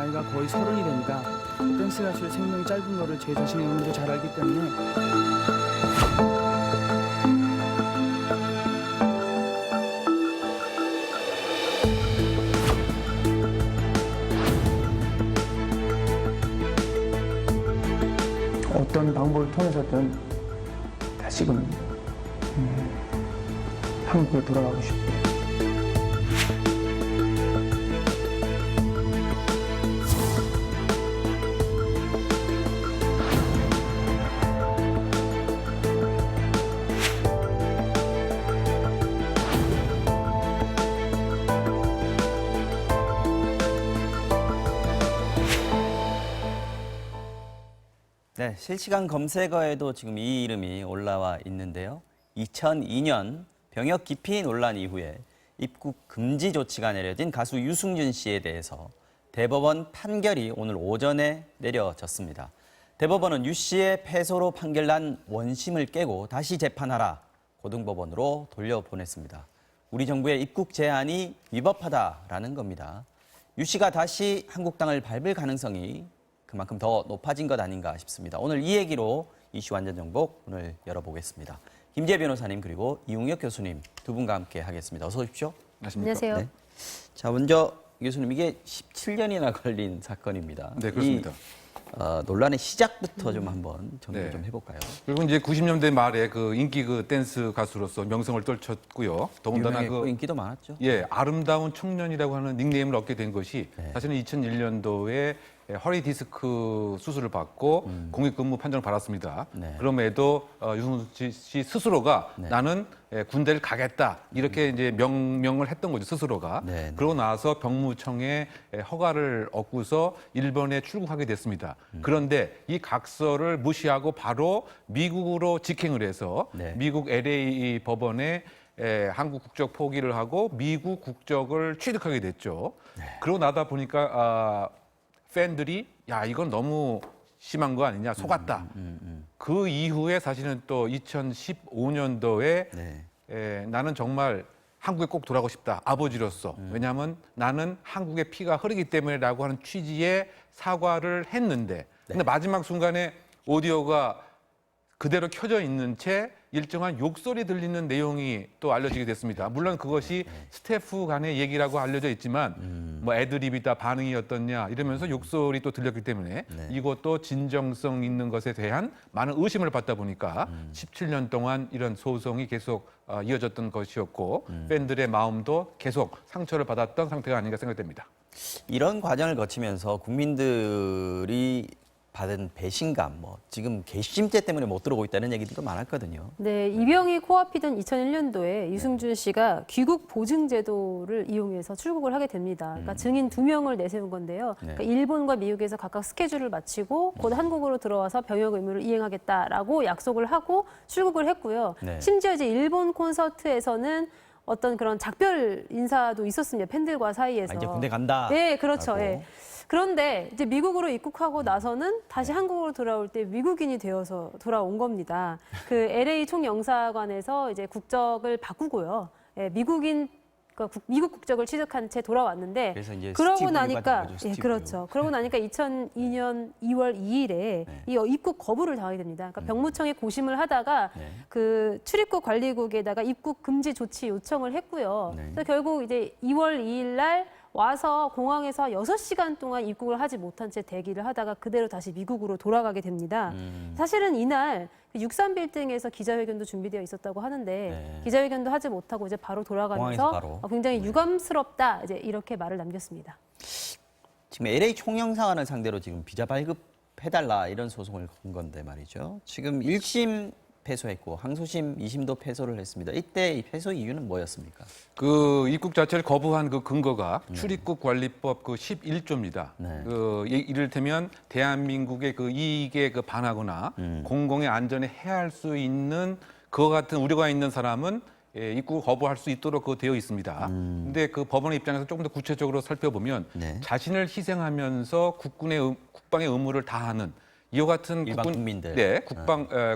나이가 거의 30이 되니까 댄스 가수의 생명이 짧은 거를 제 자신이 너무도 잘 알기 때문에 어떤 방법을 통해서든 다시금 한국에 돌아가고 싶어요. 네, 실시간 검색어에도 지금 이 이름이 올라와 있는데요. 2002년 병역 기피 논란 이후에 입국 금지 조치가 내려진 가수 유승준 씨에 대해서 대법원 판결이 오늘 오전에 내려졌습니다. 대법원은 유 씨의 패소로 판결난 원심을 깨고 다시 재판하라 고등법원으로 돌려보냈습니다. 우리 정부의 입국 제한이 위법하다라는 겁니다. 유 씨가 다시 한국 땅을 밟을 가능성이 그만큼 더 높아진 것 아닌가 싶습니다. 오늘 이 얘기로 이슈 완전 정복 오늘 열어보겠습니다. 김지혜 변호사님 그리고 이웅혁 교수님 두 분과 함께 하겠습니다. 어서 오십시오. 안녕하세요. 네. 자, 먼저 교수님 이게 17년이나 걸린 사건입니다. 네, 그렇습니다. 논란의 시작부터 좀 한번 정리 네. 좀 해볼까요? 그리고 이제 90년대 말에 그 인기 그 댄스 가수로서 명성을 떨쳤고요. 더군다나 유명했고 그 인기도 많았죠. 예, 아름다운 청년이라고 하는 닉네임을 얻게 된 것이 네. 사실은 2001년도에 허리 디스크 수술을 받고 공익근무 판정을 받았습니다. 네. 그럼에도 유승준 씨 스스로가 네. 나는 군대를 가겠다 이렇게 이제 명명을 했던 거죠 스스로가. 네, 네. 그러고 나서 병무청에 허가를 얻고서 일본에 출국하게 됐습니다. 그런데 이 각서를 무시하고 바로 미국으로 직행을 해서 네. 미국 LA 법원에 한국 국적 포기를 하고 미국 국적을 취득하게 됐죠. 그러고 나다 보니까 팬들이 야 이건 너무 심한 거 아니냐 속았다. 그 이후에 사실은 또 2015년도에 네. 나는 정말 한국에 꼭 돌아가고 싶다 아버지로서. 왜냐하면 나는 한국의 피가 흐르기 때문에라고 하는 취지의 사과를 했는데 근데 마지막 순간에 오디오가 그대로 켜져 있는 채 일정한 욕설이 들리는 내용이 또 알려지게 됐습니다. 물론 그것이 스태프 간의 얘기라고 알려져 있지만 뭐 애드립이다 반응이 어떻냐 이러면서 욕설이 또 들렸기 때문에 이것도 진정성 있는 것에 대한 많은 의심을 받다 보니까 17년 동안 이런 소송이 계속 이어졌던 것이었고 팬들의 마음도 계속 상처를 받았던 상태가 아닌가 생각됩니다. 이런 과정을 거치면서 국민들이 받은 배신감, 뭐 지금 괘씸죄 때문에 못 들어오고 있다는 얘기들도 많았거든요. 네, 이병이 코앞이던 2001년도에 유승준 씨가 귀국 보증 제도를 이용해서 출국을 하게 됩니다. 그러니까 증인 2명을 내세운 건데요. 그러니까 일본과 미국에서 각각 스케줄을 마치고 곧 한국으로 들어와서 병역 의무를 이행하겠다라고 약속을 하고 출국을 했고요. 네. 심지어 이제 일본 콘서트에서는 어떤 그런 작별 인사도 있었습니다. 팬들과 사이에서. 이제 군대 간다. 네, 그렇죠. 라고. 예. 그런데 이제 미국으로 입국하고 나서는 다시 한국으로 돌아올 때 미국인이 되어서 돌아온 겁니다. 그 LA 총영사관에서 이제 국적을 바꾸고요. 예, 미국 국적을 취득한 채 돌아왔는데 그래서 이제 그러고 스티브가 나니까 된 거죠, 예, 스티브. 그렇죠. 그러고 나니까 2002년 2월 2일에 이 입국 거부를 당하게 됩니다. 그러니까 병무청에 고심을 하다가 그 출입국 관리국에다가 입국 금지 조치 요청을 했고요. 네. 그래서 결국 이제 2월 2일 날 와서 공항에서 6시간 동안 입국을 하지 못한 채 대기를 하다가 그대로 다시 미국으로 돌아가게 됩니다. 사실은 이날 63빌딩에서 기자회견도 준비되어 있었다고 하는데 기자회견도 하지 못하고 이제 바로 공항에서 돌아가면서 바로. 굉장히 유감스럽다 이제 이렇게 말을 남겼습니다. 지금 LA 총영사관을 상대로 지금 비자 발급해달라 이런 소송을 건 건데 말이죠. 지금 1심 패소했고 항소심 2심도 패소를 했습니다. 이때 이 패소 이유는 뭐였습니까? 그 입국 자체를 거부한 그 근거가 출입국 관리법 그 11조입니다. 네. 그 이를테면 대한민국의 그 이익에 그 반하거나 공공의 안전에 해할 수 있는 그와 같은 우려가 있는 사람은 입국을 거부할 수 있도록 그 되어 있습니다. 근데 그 법원의 입장에서 조금 더 구체적으로 살펴보면 자신을 희생하면서 국방의 의무를 다하는 이와 같은 일반 국민들.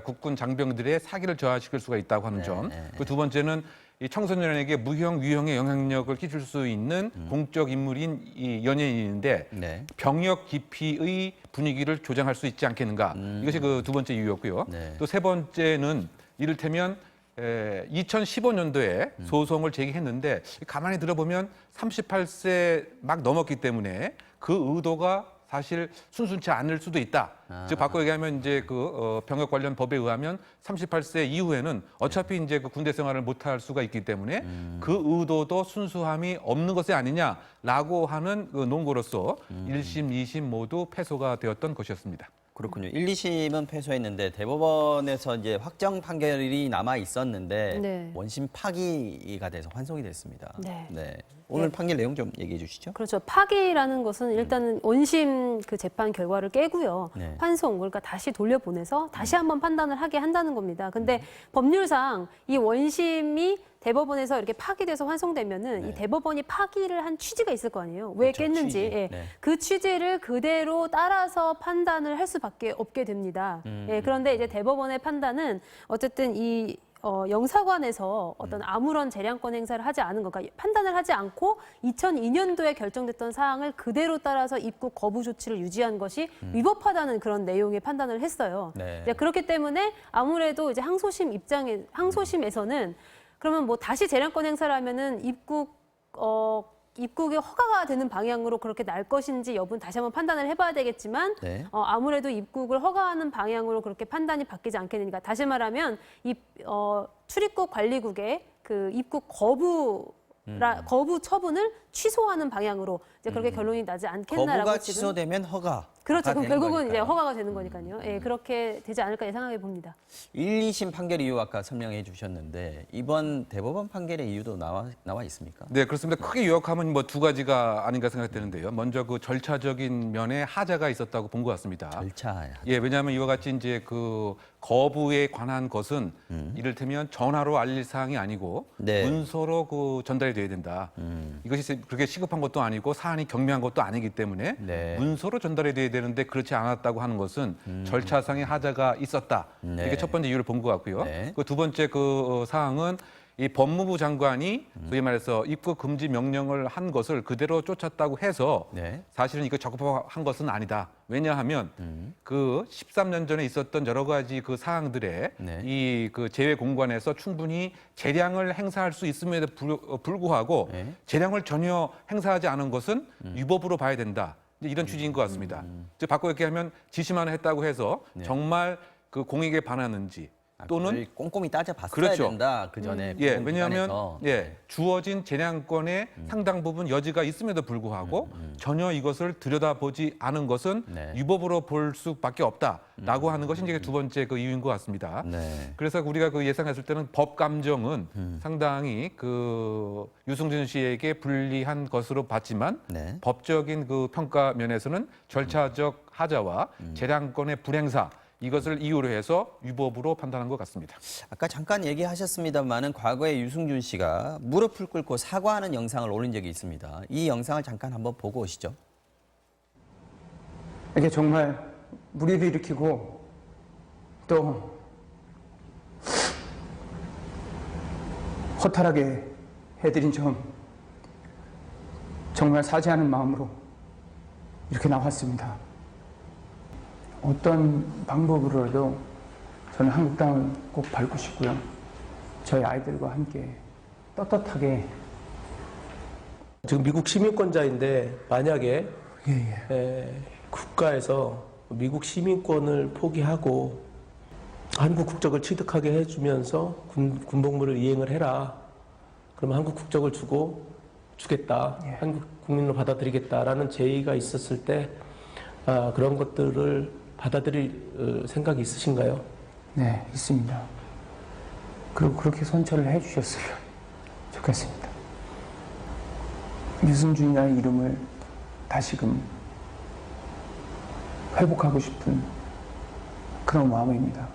국군 장병들의 사기를 저하시킬 수가 있다고 하는 점. 그 두 번째는 이 청소년에게 무형, 유형의 영향력을 끼칠 수 있는 공적 인물인 이 연예인인데 네. 병역 기피의 분위기를 조장할 수 있지 않겠는가. 이것이 그 두 번째 이유였고요. 네. 또 세 번째는 이를테면 2015년도에 소송을 제기했는데 가만히 들어보면 38세 막 넘었기 때문에 그 의도가 사실 순순치 않을 수도 있다. 즉 바꿔 얘기하면 이제 그 병역 관련 법에 의하면 38세 이후에는 어차피 이제 그 군대 생활을 못할 수가 있기 때문에 그 의도도 순수함이 없는 것이 아니냐라고 하는 그 논거로서 1심, 2심 모두 패소가 되었던 것이었습니다. 그렇군요. 1, 2심은 패소했는데 대법원에서 이제 확정 판결이 남아 있었는데 네. 원심 파기가 돼서 환송이 됐습니다. 네. 오늘 판결 내용 좀 얘기해 주시죠. 그렇죠. 파기라는 것은 일단은 원심 그 재판 결과를 깨고요. 네. 환송, 그러니까 다시 돌려보내서 다시 한번 판단을 하게 한다는 겁니다. 근데 법률상 이 원심이 대법원에서 이렇게 파기돼서 환송되면은 네. 이 대법원이 파기를 한 취지가 있을 거 아니에요. 왜 그렇죠, 깼는지. 취지. 예. 네. 그 취지를 그대로 따라서 판단을 할 수밖에 없게 됩니다. 예. 그런데 이제 대법원의 판단은 어쨌든 이 영사관에서 어떤 아무런 재량권 행사를 하지 않은 것, 그러니까 판단을 하지 않고 2002년도에 결정됐던 사항을 그대로 따라서 입국 거부 조치를 유지한 것이 위법하다는 그런 내용의 판단을 했어요. 네. 이제 그렇기 때문에 아무래도 이제 항소심에서는 그러면 뭐 다시 재량권 행사를 하면은 입국이 허가가 되는 방향으로 그렇게 날 것인지 여부는 다시 한번 판단을 해봐야 되겠지만 네. 아무래도 입국을 허가하는 방향으로 그렇게 판단이 바뀌지 않겠는가. 다시 말하면 출입국 관리국의 그 입국 거부 처분을 취소하는 방향으로 이제 그렇게 결론이 나지 않겠나라고 거부가 지금. 취소되면 허가. 그렇죠. 그럼 결국은 이제 거니까요. 허가가 되는 거니까요. 예, 그렇게 되지 않을까 예상하게 봅니다. 1, 2심 판결 이유 아까 설명해 주셨는데 이번 대법원 판결의 이유도 나와 있습니까? 네, 그렇습니다. 크게 요약하면 뭐 두 가지가 아닌가 생각되는데요. 먼저 그 절차적인 면에 하자가 있었다고 본 것 같습니다. 절차. 예, 왜냐하면 이와 같이 이제 그 거부에 관한 것은 이를테면 전화로 알릴 사항이 아니고 네. 문서로 그 전달이 돼야 된다. 이것이 그렇게 시급한 것도 아니고 사안이 경미한 것도 아니기 때문에 네. 문서로 전달이 돼야 되는데 그렇지 않았다고 하는 것은 절차상의 하자가 있었다. 네. 이게 첫 번째 이유를 본 것 같고요. 네. 그 두 번째 그 사항은 이 법무부 장관이 소위 말해서 입국 금지 명령을 한 것을 그대로 쫓았다고 해서 네. 사실은 이거 적법한 것은 아니다. 왜냐하면 그 13년 전에 있었던 여러 가지 그 사항들에 네. 이 그 재외 공관에서 충분히 재량을 행사할 수 있음에도 불구하고 네. 재량을 전혀 행사하지 않은 것은 위법으로 봐야 된다. 이제 이런 취지인 것 같습니다. 즉 바꿔 얘기하면 지시만 했다고 해서 네. 정말 그 공익에 반하는지 또는 그걸 꼼꼼히 따져봤어야 그렇죠. 된다. 그 전에 예, 왜냐하면 주어진 재량권의 상당 부분 여지가 있음에도 불구하고 전혀 이것을 들여다보지 않은 것은 네. 위법으로 볼 수밖에 없다라고 하는 것이 이제 두 번째 그 이유인 것 같습니다. 네. 그래서 우리가 그 예상했을 때는 법 감정은 상당히 그 유승준 씨에게 불리한 것으로 봤지만 네. 법적인 그 평가 면에서는 절차적 하자와 재량권의 불행사 이것을 이유로 해서 위법으로 판단한 것 같습니다. 아까 잠깐 얘기하셨습니다만은 과거에 유승준 씨가 무릎을 꿇고 사과하는 영상을 올린 적이 있습니다. 이 영상을 잠깐 한번 보고 오시죠. 이게 정말 무리를 일으키고 또 허탈하게 해드린 점 정말 사죄하는 마음으로 이렇게 나왔습니다. 어떤 방법으로라도 저는 한국당을 꼭 밟고 싶고요. 저희 아이들과 함께 떳떳하게. 지금 미국 시민권자인데 만약에 국가에서 미국 시민권을 포기하고 한국 국적을 취득하게 해주면서 군복무를 이행을 해라. 그러면 한국 국적을 주겠다. 한국 국민으로 받아들이겠다라는 제의가 있었을 때 그런 것들을 받아들일 생각이 있으신가요? 네, 있습니다. 그리고 그렇게 선처를 해주셨으면 좋겠습니다. 유승준이라는 이름을 다시금 회복하고 싶은 그런 마음입니다.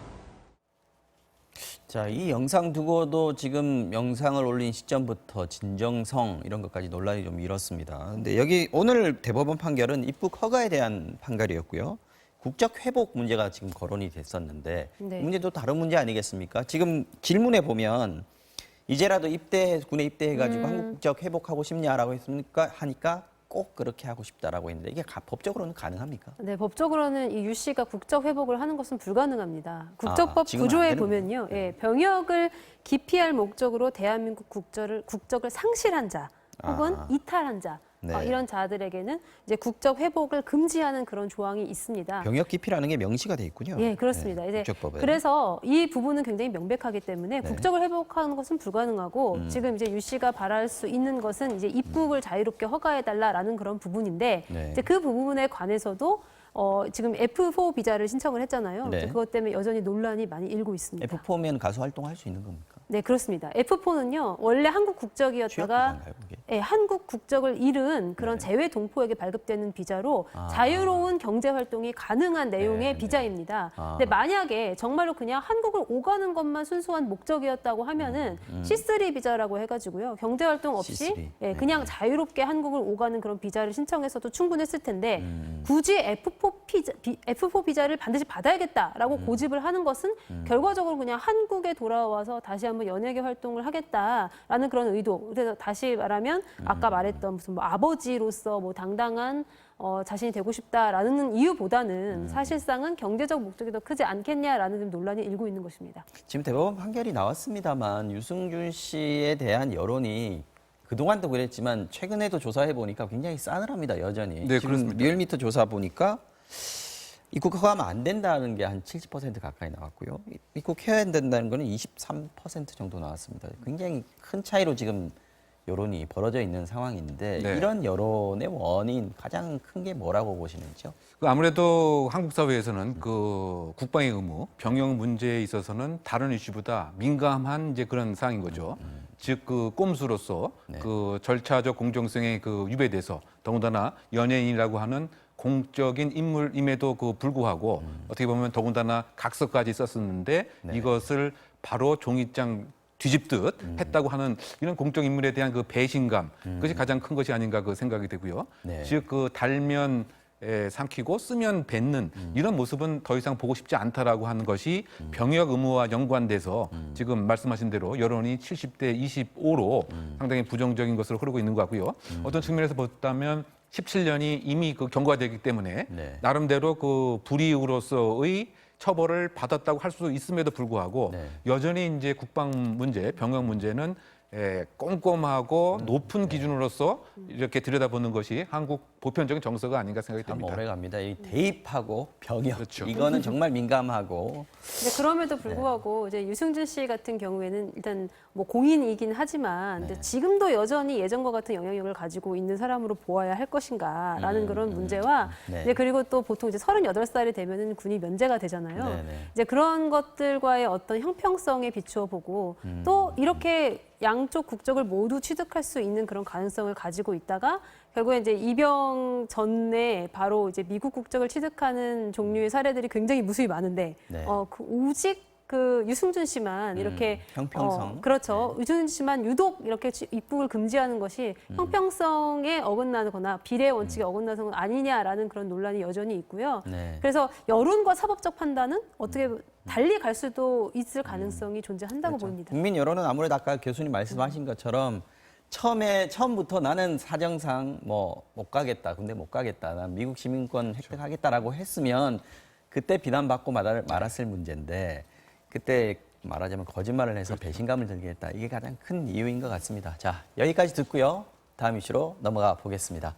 자, 이 영상 두고도 지금 영상을 올린 시점부터 진정성 이런 것까지 논란이 좀 일었습니다. 근데 여기 오늘 대법원 판결은 입국 허가에 대한 판결이었고요. 국적 회복 문제가 지금 거론이 됐었는데 네. 문제도 다른 문제 아니겠습니까? 지금 질문에 보면 이제라도 군에 입대해가지고 한국 국적 회복하고 싶냐라고 하니까 꼭 그렇게 하고 싶다라고 했는데 이게 법적으로는 가능합니까? 네, 법적으로는 이 유 씨가 국적 회복을 하는 것은 불가능합니다. 국적법 지금은 구조에 안 되는군요. 보면요, 예, 병역을 기피할 목적으로 대한민국 국적을 상실한 자 혹은 아하. 이탈한 자 네. 이런 자들에게는 이제 국적 회복을 금지하는 그런 조항이 있습니다. 병역 기피라는 게 명시가 돼 있군요. 예, 그렇습니다. 이제 국적법에. 그래서 이 부분은 굉장히 명백하기 때문에 네. 국적을 회복하는 것은 불가능하고 지금 이제 유 씨가 바랄 수 있는 것은 이제 입국을 자유롭게 허가해달라라는 그런 부분인데 네. 이제 그 부분에 관해서도 지금 F4 비자를 신청을 했잖아요. 네. 이제 그것 때문에 여전히 논란이 많이 일고 있습니다. F4면 가수 활동할 수 있는 겁니까? 네, 그렇습니다. F4는요, 원래 한국 국적이었다가 취업비자인가요, 그게? 예, 한국 국적을 잃은 그런 네. 재외 동포에게 발급되는 비자로 아. 자유로운 경제 활동이 가능한 내용의 네, 비자입니다. 아. 근데 만약에 정말로 그냥 한국을 오가는 것만 순수한 목적이었다고 하면은 C3 비자라고 해가지고요, 경제 활동 없이 C3. 예, 네. 그냥 자유롭게 한국을 오가는 그런 비자를 신청해서도 충분했을 텐데 굳이 F4 비자를 반드시 받아야겠다라고 고집을 하는 것은 결과적으로 그냥 한국에 돌아와서 다시 한번 연예계 활동을 하겠다라는 그런 의도. 그래서 다시 말하면 아까 말했던 무슨 뭐 아버지로서 뭐 당당한 자신이 되고 싶다라는 이유보다는 사실상은 경제적 목적이 더 크지 않겠냐라는 좀 논란이 일고 있는 것입니다. 지금 대법원 판결이 나왔습니다만 유승준 씨에 대한 여론이 그동안도 그랬지만 최근에도 조사해 보니까 굉장히 싸늘합니다, 여전히. 네, 지금 그렇습니다. 리얼미터 조사 보니까 입국하면 안 된다는 게 한 70% 가까이 나왔고요. 입국해야 된다는 거는 23% 정도 나왔습니다. 굉장히 큰 차이로 지금 여론이 벌어져 있는 상황인데 네. 이런 여론의 원인 가장 큰 게 뭐라고 보시는지요? 아무래도 한국 사회에서는 그 국방의 의무, 병역 문제에 있어서는 다른 이슈보다 민감한 이제 그런 사항인 거죠. 즉 그 꼼수로서 네. 그 절차적 공정성에 그 위배돼서 더군다나 연예인이라고 하는 공적인 인물임에도 그 불구하고 어떻게 보면 더군다나 각서까지 썼었는데 네. 이것을 바로 종이장 뒤집듯 했다고 하는 이런 공적 인물에 대한 그 배신감 그것이 가장 큰 것이 아닌가 그 생각이 되고요. 네. 즉 그 달면 삼키고 쓰면 뱉는 이런 모습은 더 이상 보고 싶지 않다라고 하는 것이 병역 의무와 연관돼서 지금 말씀하신 대로 여론이 70대 25로 상당히 부정적인 것으로 흐르고 있는 것 같고요. 어떤 측면에서 보다면 17년이 이미 그 경과되기 때문에 네. 나름대로 그 불이익으로서의 처벌을 받았다고 할 수 있음에도 불구하고 네. 여전히 이제 국방 문제, 병역 문제는 꼼꼼하고 높은 기준으로서 이렇게 들여다보는 것이 한국 보편적인 정서가 아닌가 생각이 참 됩니다. 오래 갑니다. 이 대입하고 병역 그렇죠. 이거는 정말 민감하고 근데 그럼에도 불구하고 이제 유승준 씨 같은 경우에는 일단 뭐 공인이긴 하지만 근데 지금도 여전히 예전과 같은 영향력을 가지고 있는 사람으로 보아야 할 것인가라는 그런 문제와 네. 이제 그리고 또 보통 이제 38살이 되면은 군이 면제가 되잖아요. 네네. 이제 그런 것들과의 어떤 형평성에 비추어 보고 또 이렇게 양쪽 국적을 모두 취득할 수 있는 그런 가능성을 가지고 있다가 결국에 이제 입영 전에 바로 이제 미국 국적을 취득하는 종류의 사례들이 굉장히 무수히 많은데 네. 그 오직 그 유승준 씨만 이렇게 형평성. 그렇죠. 유승준 씨만 유독 이렇게 입국을 금지하는 것이 형평성에 어긋나거나 비례 원칙에 어긋나는 건 아니냐라는 그런 논란이 여전히 있고요. 네. 그래서 여론과 사법적 판단은 어떻게 달리 갈 수도 있을 가능성이 존재한다고 보입니다. 국민 여론은 아무래도 아까 교수님 말씀하신 것처럼 처음부터 나는 사정상 뭐 못 가겠다, 군대 못 가겠다, 난 미국 시민권 획득하겠다라고 했으면 그때 비난받고 말았을 문제인데 그때 말하자면 거짓말을 해서 배신감을 들게 했다. 이게 가장 큰 이유인 것 같습니다. 자, 여기까지 듣고요. 다음 이슈로 넘어가 보겠습니다.